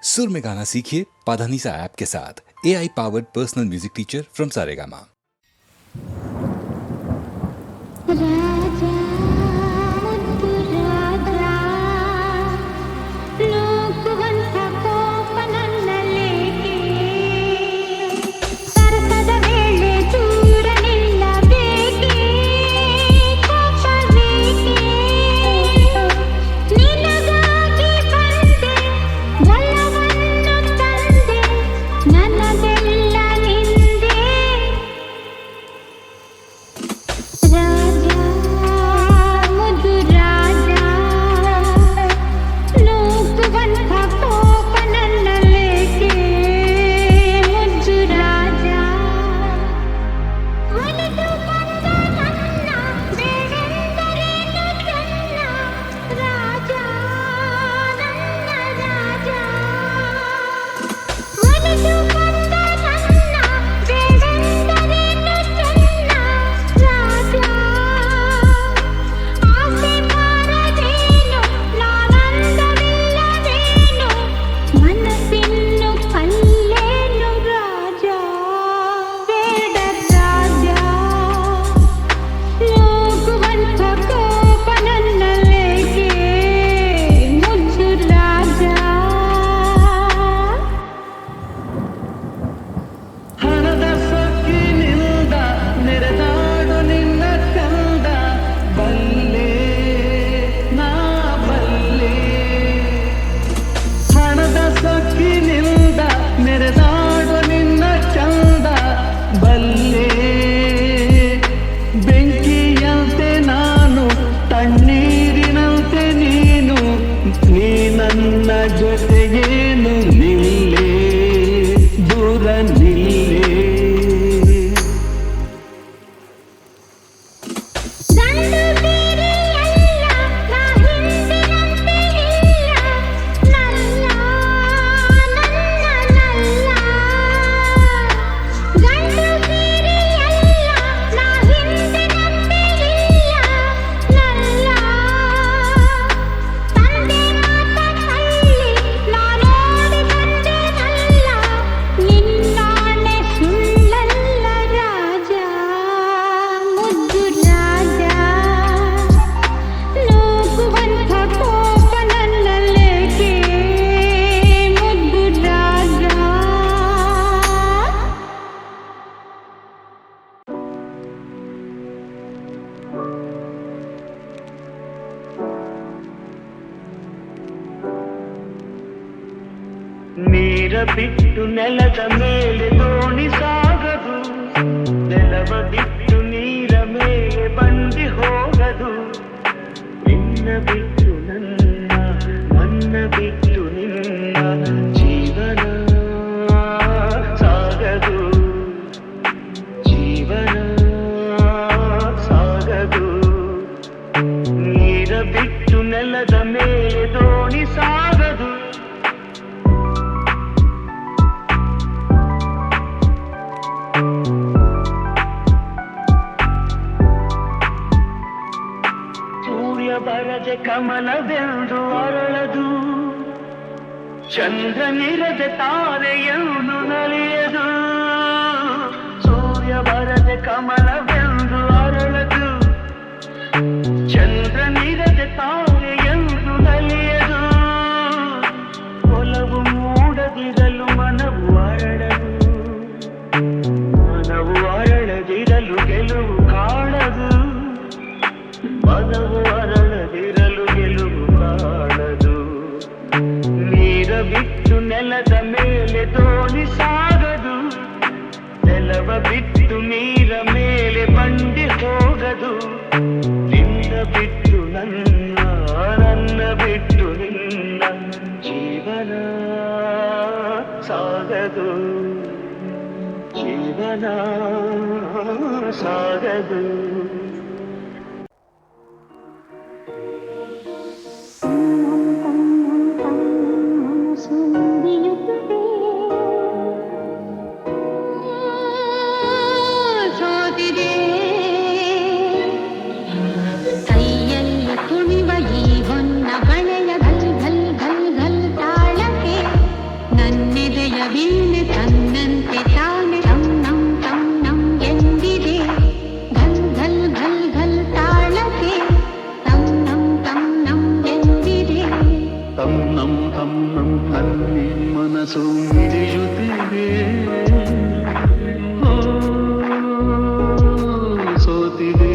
सुर में गाना सीखिए पाधानीसा ऐप के साथ। AI powered personal music teacher from Saregama. ನೀರ ಬಿಟ್ಟು ನೆಲದ ಮೇಲೆ ದೋಣಿ ಸಾಗದು, ನೆಲವ ಬಿಟ್ಟು ನೀರ ಮೇಲೆ ಬಂಡಿ ಹೋಗದು. ನಿನ್ನ ಬಿಟ್ಟು ನನ್ನ, ನನ್ನ ಬಿಟ್ಟು ನಿನ್ನ ಜೀವನ ಸಾಗದು, ಜೀವನ ಸಾಗದು. ನೀರ ಬಿಟ್ಟು ನೆಲದ ಮೇಲೆ ದೋಣಿ ಸಾಗದು. ಬರದೆ ಕಮಲವೆಂದು ಅರಳದು, ಚಂದ್ರನಿರದೆ ತಾರೆಯನ್ನು ನಲಿಯದು. ಸೂರ್ಯ ಬರದೆ ಕಮಲವೆಂದು ಅರಳದು, ಚಂದ್ರನಿರದೆ ತಾರೆಯನ್ನು ನಲಿಯದು. ಒಲವು ಮೂಡದಿರಲು ಮನವು ಅರಳದು, ಮನವು ಅರಳದಿರಲು ಗೆಲುವು ಕಾಣದು. ಮನವು ಅರಳದಿರಲು ಗೆಲುವು ಕಾಣದು. ನೀರ ಬಿಟ್ಟು ನೆಲದ ಮೇಲೆ ದೋಣಿ ಸಾಗದು, ನೆಲವ ಬಿಟ್ಟು ನೀರ ಮೇಲೆ ಬಂಡಿ ಹೋಗದು. ನಿನ್ನ ಬಿಟ್ಟು ನನ್ನ, ನನ್ನ ಬಿಟ್ಟು ನಿನ್ನ ಜೀವನ ಸಾಗದು, ಜೀವನ ಸಾಗದು. ವೀಣೆ ತನ್ನಂತೆ ತಾನೆ ತನ್ನಂ ತನ್ನಂ ಎಂದಿದೆ ಘಲ್ ಘಲ್ ಘಲ್ ಘಲ್ ತಾಳಕ್ಕೆ ತನ್ನಂ ತನ್ನಂ ಎಂದಿದೆ ತನ್ನಂ ತನ್ನಂ ಅಲ್ಲಿ ಮನಸ್ಸು ಮಿಡಿಯುತ್ತಿದೆ ಸೋತಿದೆ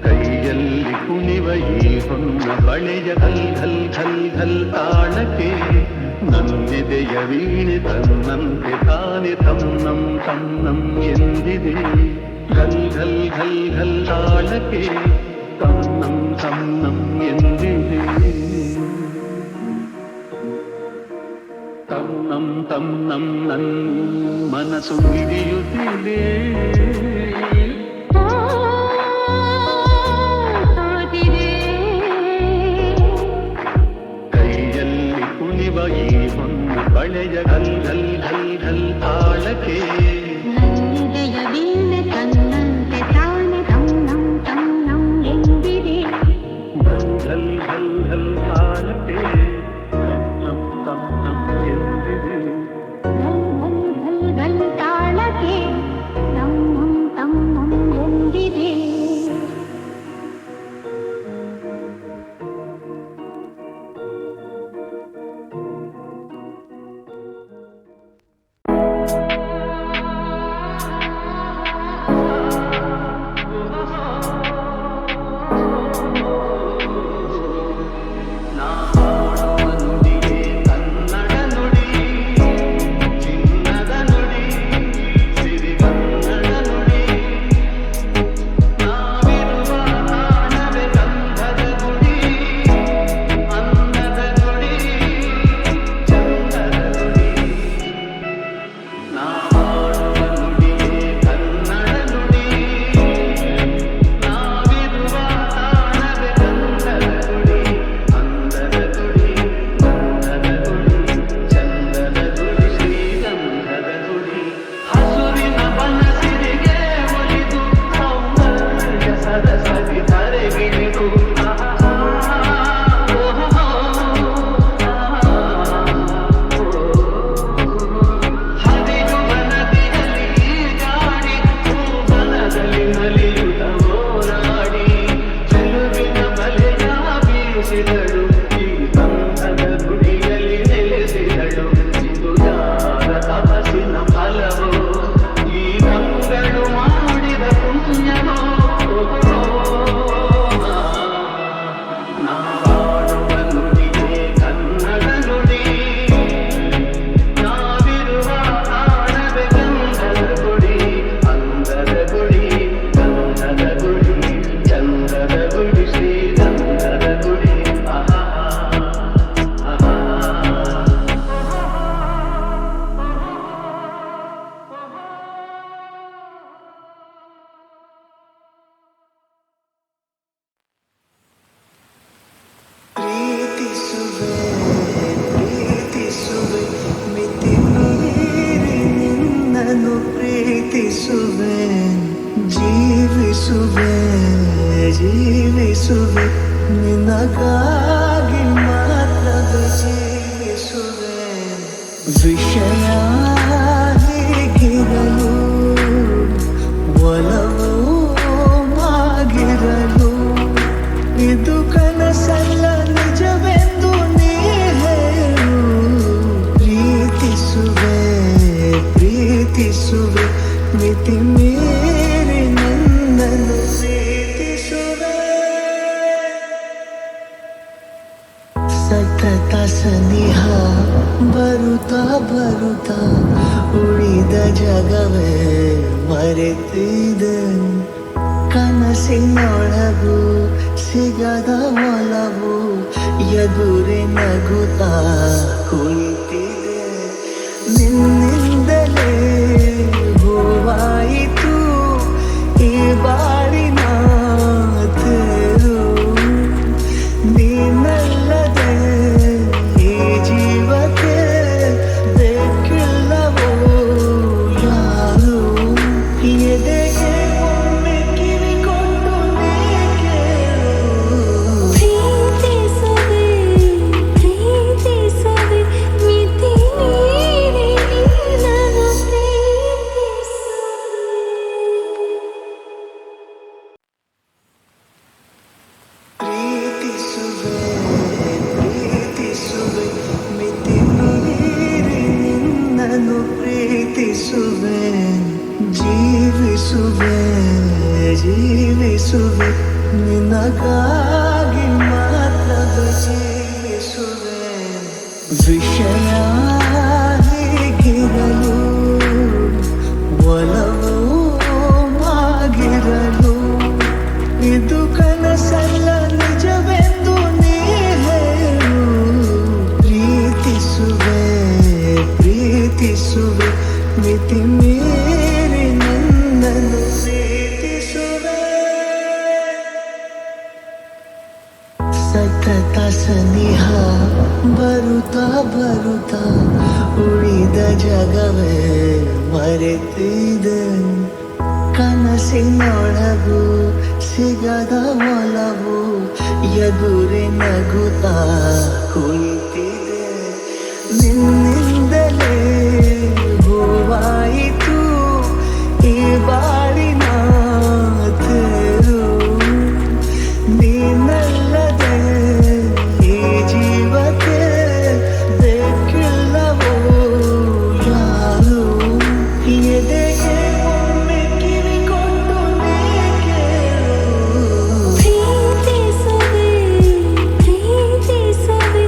ಕೈಯಲ್ಲಿ ಕುಣಿವ ಈ ಹೊನ್ನ ಬಳೆಯ ಘಲ್ ಘಲ್ ಘಲ್ ಘಲ್ ತಾಳಕ್ಕೆ ನನ್ನೆದೆಯ ವೀಣೆ ತನ್ನಂತೆ ತಾನೆ ತನ್ನಂ ತನ್ನಂ ಎಂದಿದೆ ಘಲ್ ಘಲ್ ಘಲ್ ಘಲ್ ತಾಳಕ್ಕೆ ತನ್ನಂ ತನ್ನಂ ಎಂದಿದೆ ತನ್ನಂ ತನ್ನಂ ನನ್ನ ಮನಸ್ಸು ಹಿಡಿಯುತ್ತಿದೆ ಕೈಯಲ್ಲಿ ಕುಣಿವ ಈ ಹೊನ್ನ ಬಳೆಯ ಘಲ್ ಘಲ್ ಘಲ್ ಘಲ್ ತಾಳಕ್ಕೆ ನನ್ನೆದೆಯ ವೀಣೆ ತನ್ನಂತೆ ತಾನೆ ತನ್ನಂ ತನ್ನಂ ಎಂದಿದೆ ಘಲ್ ಘಲ್ ಘಲ್ ಘಲ್ ತಾಳಕ್ಕೆ ತನ್ನಂ ತನ್ನಂ ಎಂದಿದೆ ಘಲ್ ಘಲ್ ಘಲ್ ತಾಳಕ್ಕೆ ತನ್ನಂ ತನ್ನಂ ಎಂದಿದೆ ಪ್ರೀತಿಸುವೆ ಜೀವಿಸುವೆ ಜೀವಿಸುವೆ ನಿನಗಾಗಿ ಮಾತ್ರವೇ ಜೀವಿಸುವೆ ವಿಷಯ ಹೀಗಿರಲು ಒಲವು ಆಗಿರಲು ಇದು ಕನಸಲ್ಲ ನಿಜವೆಂದು ನೀ ಹೇಳು ಪ್ರೀತಿಸುವೆ ಪ್ರೀತಿಸುವೆ ಮಿತಿ ಮೀರಿ ನನ್ನನ್ನು ಪ್ರೀತಿಸುವೆ ಸತತ ಸನಿಹ ಬರುತ್ತಾ ಬರುತ್ತಾ ಉಳಿದ ಜಗವೇ ಮರೆತಿದೆ ಕನಸಿನೊಳಗು ಸಿಗದ ಒಲವು ಎದುರೆ ನಗುತ್ತಾ ಕುಳಿತಿದೆ ನಿನ್ನಿಂದಲೇ ಹೂವಾಯಿತು ಈ ಬಾಳಿನ ತೇರು ನೀನಲ್ಲದೆ ಈ ಜೀವಕ್ಕೆ ಬೇಕಿಲ್ಲವೋ ಯಾರು ಎದೆಗೆ ಒಮ್ಮೆ ಕಿವಿಕೊಂಡು ನೀ ಕೇಳು ಪ್ರೀತಿಸುವೆ ಪ್ರೀತಿಸುವೆ ವಿಷಯ ಹೀಗಿರಲು ಒಲವು ಆಗಿರಲು ಇದು ಕನಸಲ್ಲ ನಿಜವೆಂದು ನೀ ಹೇಳು ಪ್ರೀತಿಸುವೆ ಪ್ರೀತಿಸುವೆ ಮಿತಿ ಮೀರಿ ನನ್ನನ್ನು ಪ್ರೀತಿಸುವೆ ಸತತ ಸನಿಹ ಬರುತ್ತಾ ಬರುತ್ತಾ ಉಳಿದ ಜಗವೇ ಮರೆತಿದೆ ಕನಸಿನೊಳಗು ಸಿಗದ ಒಲವು ಎದುರೆ ನಗುತ್ತಾ ಕುಳಿತಿದೆ ನಿನ್ನಿಂದಲೇ ಹೂವಾಯಿತು ಈ ಬಾಳಿನ ತೇರು ನೀನಲ್ಲದೆ ಈ ಜೀವಕ್ಕೆ ಬೇಕಿಲ್ಲವೋ ಯಾರು ಎದೆಗೆ ಒಮ್ಮೆ ಕಿವಿಕೊಂಡು ನೀ ಕೇಳು ಪ್ರೀತಿಸುವೆ ಪ್ರೀತಿಸುವೆ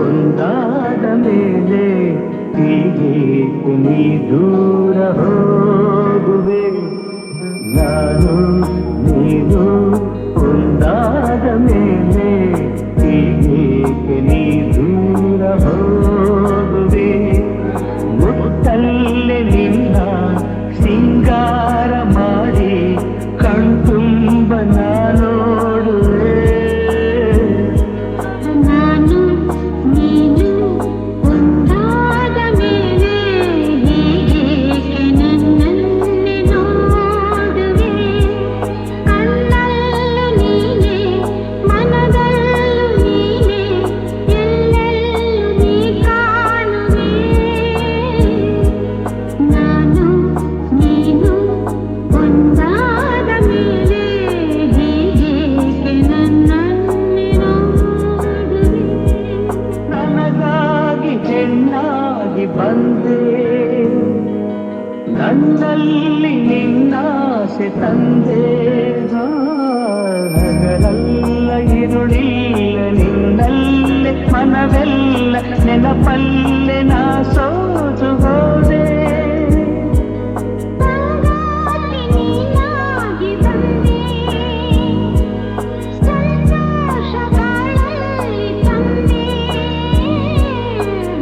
ಒಂದಾದ ಮೇಲೆ ಹೀಗೇಕೆ ನೀ ದೂರ ಹೋಗುವೆ ನಾನು ನೀನು ಒಂದಾದ ಮೇಲೆ ಹೀಗೇಕೆ ನೀ ದೂರ ಹೋಗುವೆ ಮುತ್ತಲ್ಲೇ ನಿನ್ನ ಸಿಂಗಾರ ಮಾಡಿ ಕಣ್ತುಂಬ ನೋಡುವೆ ನಾನು ನೀನು ಒಂದಾದ ಮೇಲೆ ಹೀಗೇಕೆ ನನ್ನನ್ನೇ ನೋಡುವೆ ಕಣ್ಣಲ್ಲೂ ನೀನೆ ಮನದಲ್ಲೂ ನೀನೆ ಎಲ್ಲೆಲ್ಲೂ ನೀ ಕಾಣುವೆ ನಾನು ನೀನು ಒಂದಾದ ಮೇಲೆ ಹೀಗೇಕೆ ನನ್ನನ್ನೇ ನೋಡುವೆ ನನಗಾಗಿ ಚೆನ್ನಾಗಿ ಬಂದೆ ನನ್ನಲ್ಲಿ ನಿನ್ನಾಸೆ ತಂದೆ ಹಗಲೆಲ್ಲ ಇರುಳಿಲ್ಲ ನಿನ್ನಲ್ಲೇ ಮನವೆಲ್ಲ ನೆನಪಲ್ಲೇ ನಾ ಸೋತು ಹೋದೆ ಸಂಗಾತಿ ನೀನಾಗಿ ಬಂದೆ ಸಂತೋಷಗಳಲ್ಲಿ ತಂದೆ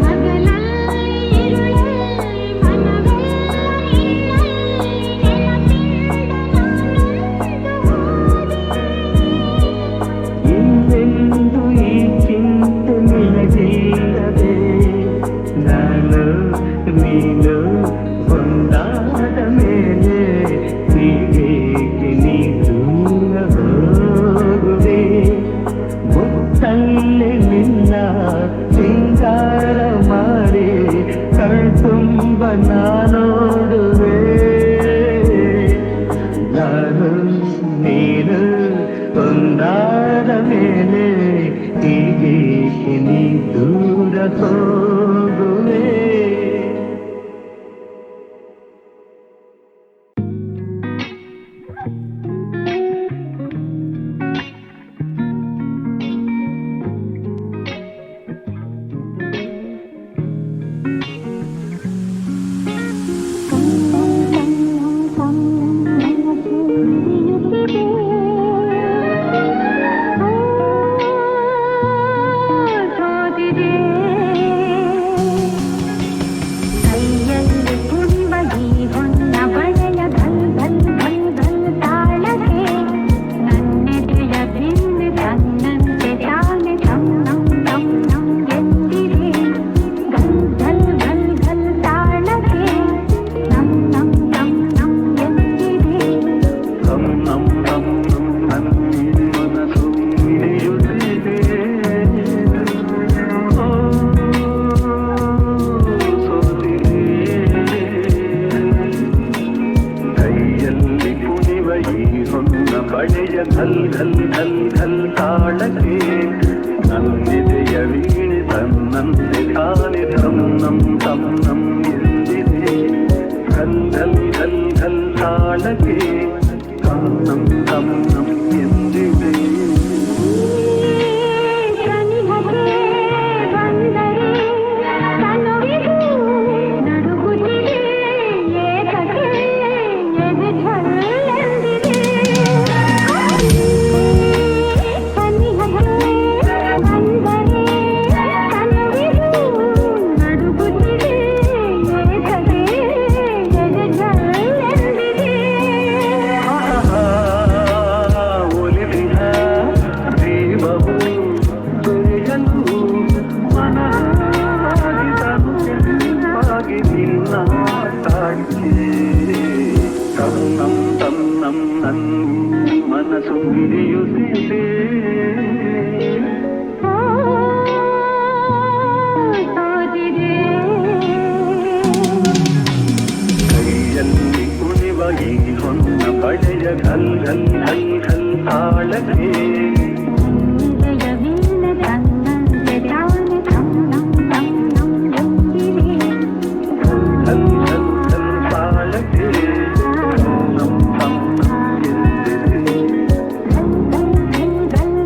ಹಗಲಲ್ಲಿ ಇರುಳಲ್ಲಿ ಮನವೆಲ್ಲ ನಿನ್ನಲ್ಲಿಯೇ ನೆನಪಿಂದ ನಾನೊಂದು ಹೋದೆ ಇನ್ನೆಂದು ಈ ಚಿಂತೆ ನಿನಗಿಲ್ಲದೆ ನಾನು ನೀನು ಒಂದಾದ ಮೇಲೆ ಹೀಗೇಕೆ ನೀ ದೂರ ಹೋಗುವೆ ಮುತ್ತಲ್ಲೇ ನಿನ್ನ ಸಿಂಗಾರ ಮಾಡಿ ಕಣ್ತುಂಬ ನೋಡುವೆ ನಾನು ನೀನು ಒಂದಾದ ಮೇಲೆ ಹೀಗೇಕೆ ನೀ ದೂರ ಹೋಗುವೆ ಕೈಯಲ್ಲಿ ಕುಂಬಗಿ ಹೊನ್ನ ಬಳೆಯ ಘಲ್ ಘಲ್ ಘಲ್ ಘಲ್ ತಾಳಕ್ಕೆ ನನ್ನೆದೆಯ ಬಿಂದು ತನ್ನಂತೆ ತಾನೆ ತಂ ನಂ ತಂ ನಂ ಎಂದಿದೆ ಘಲ್ ಘಲ್ ಘಲ್ ಘಲ್ ತಾಳಕ್ಕೆ ನಂ ನಂ ತಂ ನಂ ಎಂದಿದೆ ನಮ್ ನಮ್ ನಮ್ ನಮ್ ನನ್ನ ಮನಸ್ಸು ಹಿಡಿಯುತ್ತಿದೆ ಸೋತಿದೆ ಕೈಯಲ್ಲಿ ಕುಣಿವ ಈ ಹೊನ್ನ ಬಳೆಯ ಘಲ್ ಘಲ್ ಘಲ್ ಘಲ್ ತಾಳಕ್ಕೆ ನನ್ನೆದೆಯ ವೀಣೆ ತನ್ನಂತೆ ತಾನೆ ತಂ ನಂ ತಂ ನಂ ಎಂದಿದೆ ಘಲ್ ಘಲ್ ಘಲ್ ಘಲ್ ತಾಳಕ್ಕೆ ತಂ ನಂ ತಂ ನಂ ಎಂದಿದೆ ಸನಿಹಕ್ಕೆ ಬಂದರೆ ತನುವಿಗೂ ನಡುಗುತ್ತಿದೆ ಏಕಕ್ಕೆ ಎದೆ ಝಲ್ಲೆಂದಿದೆ ಸನಿಹಕ್ಕೆ ಬಂದರೆ ತನುವಿಗೂ ನಡುಗುತ್ತಿದೆ ಏಕಕ್ಕೆ ಎದೆ ಝಲ್ಲೆಂದಿದೆ ಒಲಿವಿಹ ದೀಪವು ಬೆರೆಯಲು ಮನವಾಗಿದನು ಕೆಂಪಾಗಿ ನಿನ್ನ ತಾಳ್ಕೆ ತನ್ನಂ ತನ್ನಂ ನನ್ನ ಮನಸ್ಸು ಹಿಡಿಯುತ್ತಿದೆ ಸೋತಿದೆ ಕೈಯಲ್ಲಿ ಕುಣಿವ ಈ ಹೊನ್ನ ಬಳೆಯ ಘಲ್ ಘಲ್ ಘಲ್ ಘಲ್ ತಾಳಕ್ಕೆ ನಿಜಯ ವೀಣೆ ತನ್ನಂತೆ ತಾನೆ ತಂ ನಂ ತಂ ನಂ ಎಂದಿದೆ ಘಲ್ ಘಲ್ ಘಲ್ ತಾಳಕ್ಕೆ ನಂ ತಂ ನಂ ಎಂದಿದೆ ಘಲ್ ಘಲ್ ಘಲ್ ಘಲ್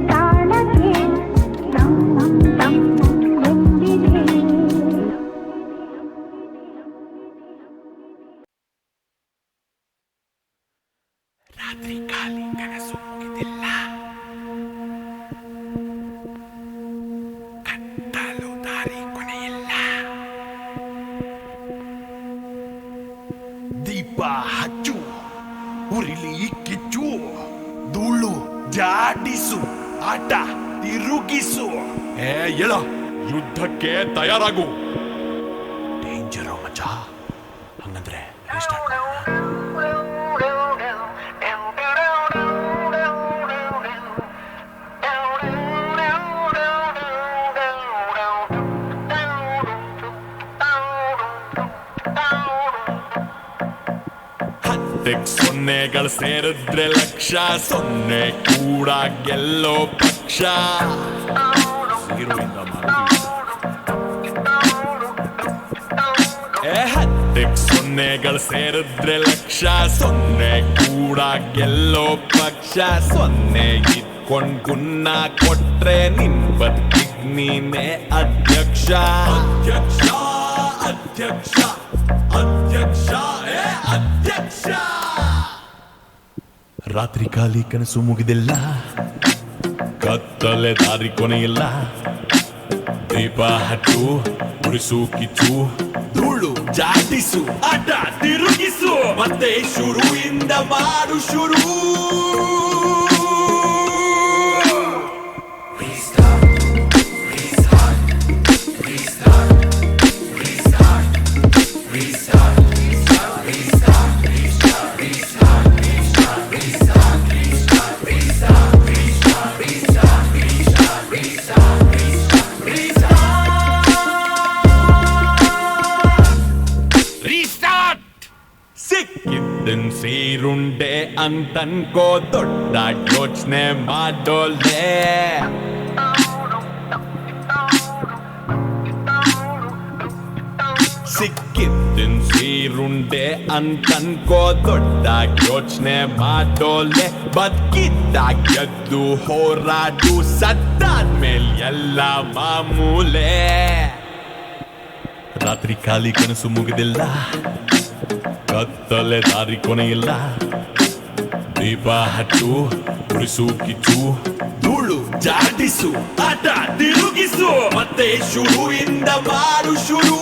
ಜಾಡಿಸು ಆಟ ತಿರುಗಿಸು. ಹೇಳ ಯುದ್ಧಕ್ಕೆ ತಯಾರಾಗು. ಡೇಂಜರು ಮಚ್ಚ. ಹಂಗಂದ್ರೆ ಸೊನ್ನೆಗಳು ಸೇರಿದ್ರೆ ಲಕ್ಷ, ಸೊನ್ನೆ ಕೂಡ ಗೆಲ್ಲೋ ಪಕ್ಷ. ಸೊನ್ನೆಗಳು ಸೇರಿದ್ರೆ ಲಕ್ಷ, ಸೊನ್ನೆ ಕೂಡ ಗೆಲ್ಲೋ ಪಕ್ಷ. ಸೊನ್ನೆ ಇಟ್ಕೊಂಡ್ ಗುನ್ನ ಕೊಟ್ರೆ ನಿನ್ ಬದುಕಿಗ್ ನೀನೇ ಅಧ್ಯಕ್ಷ. ಅಧ್ಯಕ್ಷ ಅಧ್ಯಕ್ಷ ಅಧ್ಯಕ್ಷ ಅಧ್ಯಕ್ಷ. ರಾತ್ರಿ ಖಾಲಿ ಕನಸು ಮುಗಿದಿಲ್ಲ, ಕತ್ತಲೆ ದಾರಿ ಕೊನೆಯಿಲ್ಲ. ದೀಪ ಹಟ್ಟು ಉರಿಸು ಕಿಚ್ಚು, ಧೂಳು ಜಾಟಿಸು ಆಟ ತಿರುಗಿಸು. ಮತ್ತೆ ಶುರುವಿಂದ ಮಾಡು ಶುರು. ಸಿಕ್ಕಿದ್ದನ್ ಸೀರುಂಡೆ ಅಂತನ್ಕೋ, ದೊಡ್ಡ ಯೋಚನೆ ಮಾಡೋಲೆ. ಸಿಕ್ಕಿದ್ದನ್ ಸೀರುಂಡೆ ಅಂತನ್ಕೋ, ದೊಡ್ಡ ಯೋಚನೆ ಮಾಡೋಲೆ. ಬದುಕಿದ್ದಾಗ ಗೆದ್ದು ಹೋರಾಡು, ಸತ್ತಾದ್ಮೇಲೆ ಎಲ್ಲ ಮಾಮೂಲೆ. ರಾತ್ರಿ ಖಾಲಿ ಕನಸು ಮುಗಿದಿಲ್ಲ, ಕತ್ತಲೆ ದಾರಿ ಕೊನೆಯಿಲ್ಲ. ದೀಪ ಹಟ್ಟು ಉರಿಸು ಕಿಚ್ಚು, ಧೂಳು ಜಾಡಿಸು ಆಟ ತಿರುಗಿಸು. ಮತ್ತೆ ಶುರುವಿಂದ ಮಾಡು ಶುರು.